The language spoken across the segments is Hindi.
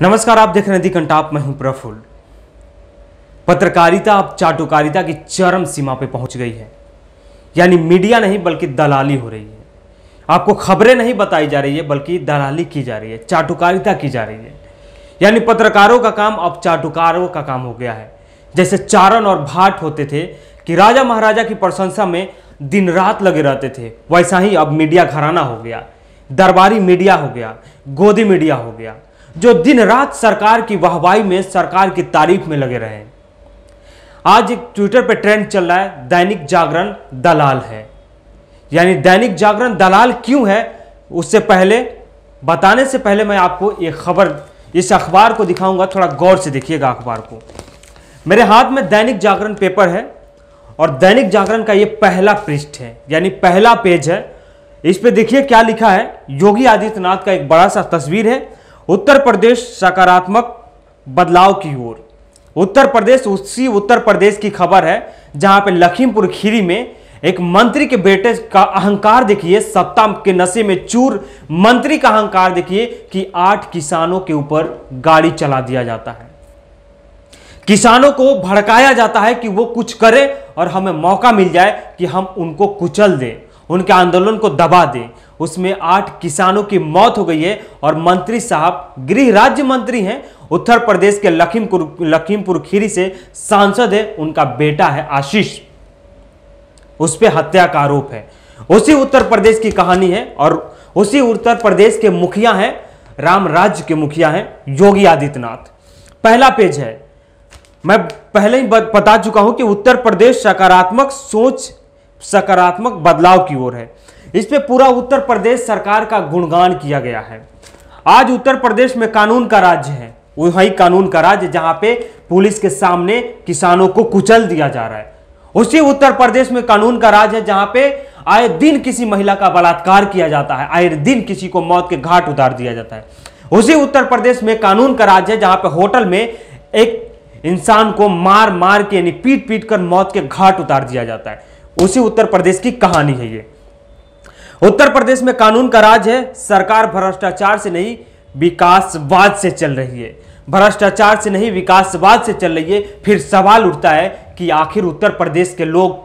नमस्कार, आप देख रहे हैं दी कंटाप। मैं हूं प्रफुल्ल। पत्रकारिता अब चाटुकारिता की चरम सीमा पे पहुंच गई है। यानी मीडिया नहीं बल्कि दलाली हो रही है। आपको खबरें नहीं बताई जा रही है बल्कि दलाली की जा रही है, चाटुकारिता की जा रही है। यानी पत्रकारों का काम अब चाटुकारों का काम हो गया है। जैसे चारण और भाट होते थे कि राजा महाराजा की प्रशंसा में दिन रात लगे रहते थे, वैसा ही अब मीडिया घराना हो गया, दरबारी मीडिया हो गया, गोदी मीडिया हो गया, जो दिन रात सरकार की वाहवाही में, सरकार की तारीफ में लगे रहे। आज एक ट्विटर पे ट्रेंड चल रहा है, दैनिक जागरण दलाल है। यानी दैनिक जागरण दलाल क्यों है, उससे पहले बताने से पहले मैं आपको एक खबर, इस अखबार को दिखाऊंगा। थोड़ा गौर से देखिएगा अखबार को। मेरे हाथ में दैनिक जागरण पेपर है और दैनिक जागरण का ये पहला पृष्ठ है, यानी पहला पेज है। इस पे देखिए क्या लिखा है। योगी आदित्यनाथ का एक बड़ा सा तस्वीर है। उत्तर प्रदेश सकारात्मक बदलाव की ओर। उत्तर प्रदेश, उसी उत्तर प्रदेश की खबर है जहां पे लखीमपुर खीरी में एक मंत्री के बेटे का अहंकार देखिए, सत्ता के नशे में चूर मंत्री का अहंकार देखिए कि 8 किसानों के ऊपर गाड़ी चला दिया जाता है। किसानों को भड़काया जाता है कि वो कुछ करें और हमें मौका मिल जाए कि हम उनको कुचल दें, उनके आंदोलन को दबा दें। उसमें 8 किसानों की मौत हो गई है और मंत्री साहब गृह राज्य मंत्री हैं, उत्तर प्रदेश के लखीमपुर खीरी से सांसद है, उनका बेटा है आशीष, उस पर हत्या का आरोप है। उसी उत्तर प्रदेश की कहानी है और उसी उत्तर प्रदेश के मुखिया हैं, राम राज्य के मुखिया हैं योगी आदित्यनाथ। पहला पेज है। मैं पहले ही बता चुका हूं कि उत्तर प्रदेश सकारात्मक सोच, सकारात्मक बदलाव की ओर है। इस पे पूरा उत्तर प्रदेश सरकार का गुणगान किया गया है। आज उत्तर प्रदेश में कानून का राज्य है, वही कानून का राज्य जहां पे पुलिस के सामने किसानों को कुचल दिया जा रहा है। उसी उत्तर प्रदेश में कानून का राज है जहां पे आए दिन किसी महिला का बलात्कार किया जाता है, आए दिन किसी को मौत के घाट उतार दिया जाता है। उसी उत्तर प्रदेश में कानून का राज है जहां पे होटल में एक इंसान को मार मार के, यानी पीट पीट कर मौत के घाट उतार दिया जाता है। उसी उत्तर प्रदेश की कहानी है ये। उत्तर प्रदेश में कानून का राज है। सरकार भ्रष्टाचार से नहीं विकासवाद से चल रही है, भ्रष्टाचार से नहीं विकासवाद से चल रही है। फिर सवाल उठता है कि आखिर उत्तर प्रदेश के लोग,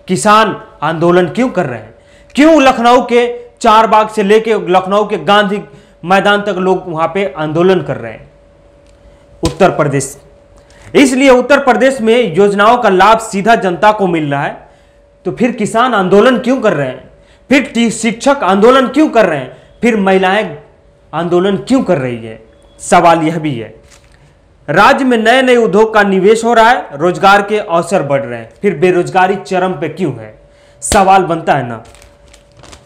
किसान आंदोलन क्यों कर रहे हैं? क्यों लखनऊ के चारबाग से लेके लखनऊ के गांधी मैदान तक लोग वहां पे आंदोलन कर रहे हैं? उत्तर प्रदेश, इसलिए उत्तर प्रदेश में योजनाओं का लाभ सीधा जनता को मिल रहा है। तो फिर किसान आंदोलन क्यों कर रहे हैं? फिर शिक्षक आंदोलन क्यों कर रहे हैं? फिर महिलाएं आंदोलन क्यों कर रही है? सवाल यह भी है। राज्य में नए नए उद्योग का निवेश हो रहा है, रोजगार के अवसर बढ़ रहे हैं, फिर बेरोजगारी चरम पे क्यों है? सवाल बनता है ना।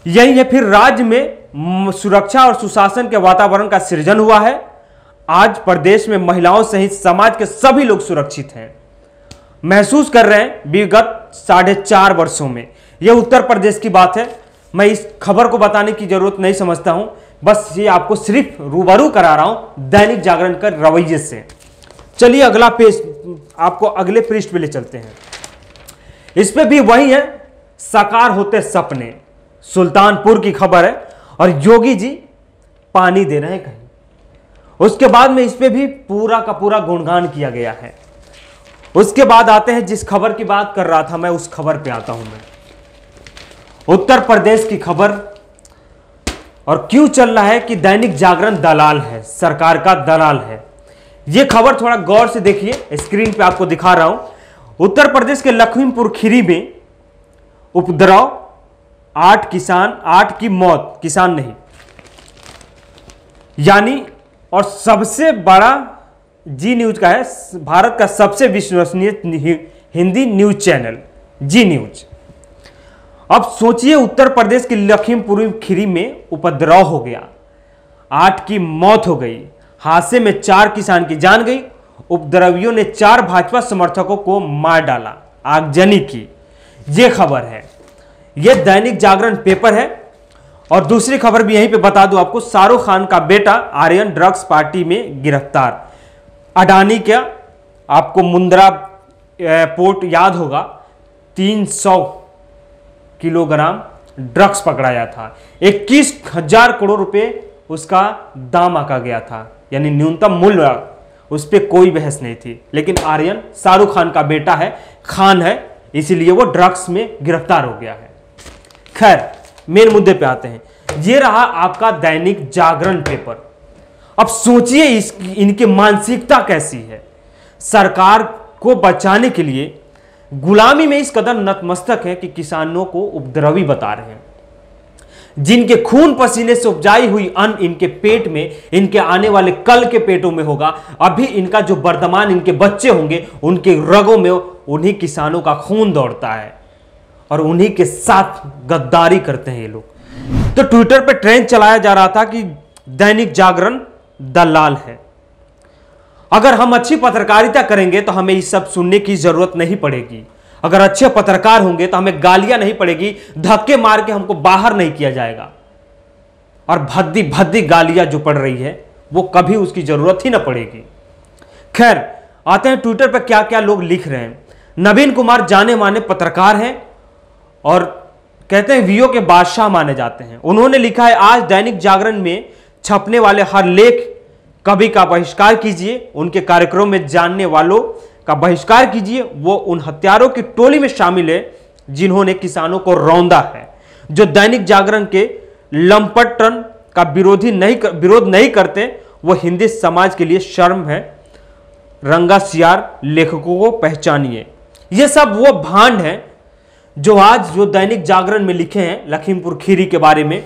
यही है, फिर राज्य में सुरक्षा और सुशासन के वातावरण का सृजन हुआ है। आज प्रदेश में महिलाओं सहित समाज के सभी लोग सुरक्षित हैं, महसूस कर रहे हैं विगत 4.5 वर्षों में। यह उत्तर प्रदेश की बात है। मैं इस खबर को बताने की जरूरत नहीं समझता हूं, बस ये आपको सिर्फ रूबरू करा रहा हूं दैनिक जागरण का रवैये से। चलिए अगला पेज, आपको अगले पृष्ठ पे ले चलते हैं। इस पे भी वही है, साकार होते सपने। सुल्तानपुर की खबर है और योगी जी पानी दे रहे हैं कहीं। उसके बाद में इस पे भी पूरा का पूरा गुणगान किया गया है। उसके बाद आते हैं, जिस खबर की बात कर रहा था मैं, उस खबर पे आता हूं मैं। उत्तर प्रदेश की खबर, और क्यों चल रहा है कि दैनिक जागरण दलाल है, सरकार का दलाल है। यह खबर थोड़ा गौर से देखिए, स्क्रीन पे आपको दिखा रहा हूं। उत्तर प्रदेश के लखीमपुर खीरी में उपद्रव, 8 की मौत, किसान नहीं यानी, और सबसे बड़ा जी न्यूज का है, भारत का सबसे विश्वसनीय हिंदी न्यूज चैनल जी न्यूज। अब सोचिए, उत्तर प्रदेश के लखीमपुर खीरी में उपद्रव हो गया, 8 की मौत हो गई, हादसे में 4 किसान की जान गई, उपद्रवियों ने 4 भाजपा समर्थकों को मार डाला, आगजनी की। यह खबर है, यह दैनिक जागरण पेपर है। और दूसरी खबर भी यहीं पे बता दूं आपको, शाहरुख खान का बेटा आर्यन ड्रग्स पार्टी में गिरफ्तार। अडानी का, आपको मुंद्रा पोर्ट याद होगा, 300 किलोग्राम ड्रग्स पकड़ाया था, 21,000 करोड़ रुपए उसका दाम आका गया था। यानी न्यूनतम मूल्य, उस पर कोई बहस नहीं थी। लेकिन आर्यन शाहरुख खान का बेटा है, खान है, इसीलिए वो ड्रग्स में गिरफ्तार हो गया है। खैर, मेन मुद्दे पे आते हैं। ये रहा आपका दैनिक जागरण पेपर। अब सोचिए इनकी मानसिकता कैसी है। सरकार को बचाने के लिए गुलामी में इस कदर नतमस्तक है कि किसानों को उपद्रवी बता रहे हैं। जिनके खून पसीने से उपजाई हुई अन्न इनके पेट में, इनके आने वाले कल के पेटों में होगा। अभी इनका जो वर्तमान इनके बच्चे होंगे, उनके रगों में उन्हीं किसानों का खून दौड़ता है और उन्हीं के साथ गद्दारी करते हैं ये लोग। तो ट्विटर पे ट्रेंड चलाया जा रहा था कि दैनिक जागरण दलाल है। अगर हम अच्छी पत्रकारिता करेंगे तो हमें ये सब सुनने की जरूरत नहीं पड़ेगी। अगर अच्छे पत्रकार होंगे तो हमें गालियां नहीं पड़ेगी, धक्के मार के हमको बाहर नहीं किया जाएगा। और भद्दी भद्दी गालियां जो पड़ रही है वो कभी उसकी जरूरत ही ना पड़ेगी। खैर, आते हैं ट्विटर पर क्या क्या लोग लिख रहे हैं। नवीन कुमार जाने माने पत्रकार हैं और कहते हैं वीओ के बादशाह माने जाते हैं। उन्होंने लिखा है, आज दैनिक जागरण में छपने वाले हर लेख कवि का बहिष्कार कीजिए, उनके कार्यक्रम में जानने वालों का बहिष्कार कीजिए। वो उन हत्यारों की टोली में शामिल है जिन्होंने किसानों को रौंदा है। जो दैनिक जागरण के लंपटन का विरोध नहीं करते, वो हिंदी समाज के लिए शर्म है। रंगा सियार लेखकों को पहचानिए। ये सब वो भांड हैं जो आज जो दैनिक जागरण में लिखे हैं लखीमपुर खीरी के बारे में।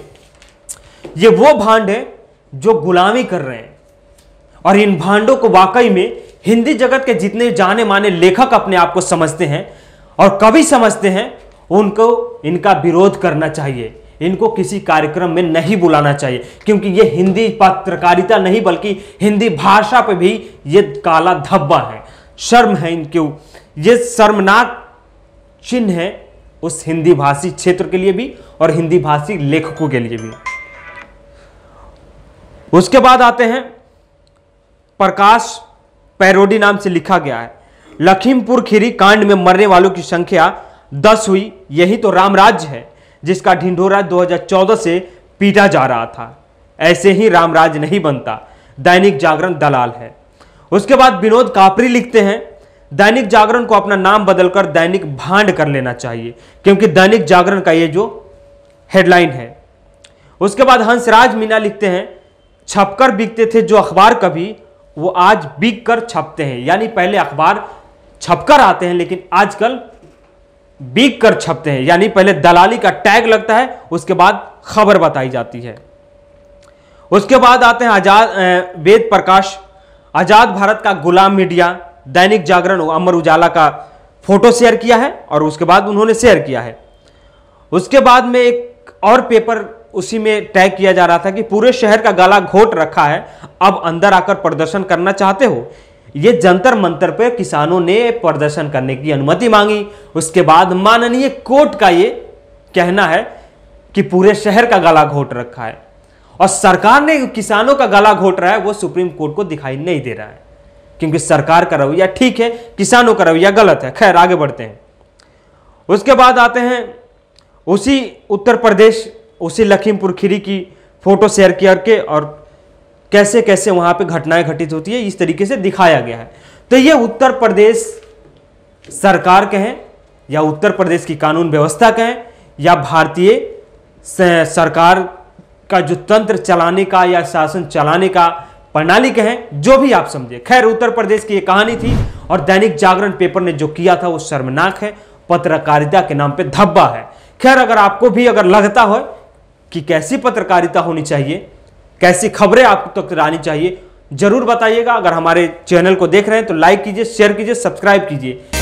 ये वो भांड है जो गुलामी कर रहे हैं। और इन भांडों को वाकई में हिंदी जगत के जितने जाने माने लेखक अपने आप को समझते हैं और कवि समझते हैं, उनको इनका विरोध करना चाहिए। इनको किसी कार्यक्रम में नहीं बुलाना चाहिए, क्योंकि ये हिंदी पत्रकारिता नहीं बल्कि हिंदी भाषा पे भी ये काला धब्बा है। शर्म है इनके, ये शर्मनाक चिन्ह है उस हिंदी भाषी क्षेत्र के लिए भी और हिंदी भाषी लेखकों के लिए भी। उसके बाद आते हैं प्रकाश पैरोडी नाम से लिखा गया है, लखीमपुर खीरी कांड में मरने वालों की संख्या 10 हुई। यही तो रामराज्य है जिसका ढिंढोरा 2014 से पीटा जा रहा था। ऐसे ही रामराज्य नहीं बनता। दैनिक जागरण दलाल है। उसके बाद विनोद कापरी लिखते हैं, दैनिक जागरण को अपना नाम बदलकर दैनिक भांड कर लेना चाहिए, क्योंकि दैनिक जागरण का ये जो हेडलाइन है। उसके बाद हंसराज मीना लिखते हैं, छपकर बिकते थे जो अखबार कभी, वो आज बिक कर छपते हैं। यानी पहले अखबार छपकर आते हैं लेकिन आजकल बिक कर छपते हैं। यानी पहले दलाली का टैग लगता है, उसके बाद खबर बताई जाती है। उसके बाद आते हैं वेद प्रकाश, आजाद भारत का गुलाम मीडिया। दैनिक जागरण अमर उजाला का फोटो शेयर किया है और उसके बाद उन्होंने शेयर किया है। उसके बाद में एक और पेपर उसी में टैग किया जा रहा था कि पूरे शहर का गला घोट रखा है, अब अंदर आकर प्रदर्शन करना चाहते हो। ये जंतर मंतर पर किसानों ने प्रदर्शन करने की अनुमति मांगी। उसके बाद माननीय कोर्ट का ये कहना है कि पूरे शहर का गला घोट रखा है और सरकार ने किसानों का गला घोट रहा है, वो सुप्रीम कोर्ट को दिखाई नहीं दे रहा है, क्योंकि सरकार का रवैया ठीक है, किसानों का रवैया गलत है। खैर, आगे बढ़ते हैं। उसके बाद आते हैं उसी उत्तर प्रदेश, उसी लखीमपुर खीरी की फोटो शेयर करके और कैसे कैसे वहां पे घटनाएं घटित होती है इस तरीके से दिखाया गया है। तो ये उत्तर प्रदेश सरकार कहें या उत्तर प्रदेश की कानून व्यवस्था कहें या भारतीय सरकार का जो तंत्र चलाने का या शासन चलाने का प्रणाली कहें, जो भी आप समझे। खैर, उत्तर प्रदेश की ये कहानी थी और दैनिक जागरण पेपर ने जो किया था वो शर्मनाक है, पत्रकारिता के नाम पे धब्बा है। खैर, अगर आपको भी अगर लगता हो कि कैसी पत्रकारिता होनी चाहिए, कैसी खबरें आप तक आनी चाहिए, जरूर बताइएगा। अगर हमारे चैनल को देख रहे हैं तो लाइक कीजिए, शेयर कीजिए, सब्सक्राइब कीजिए।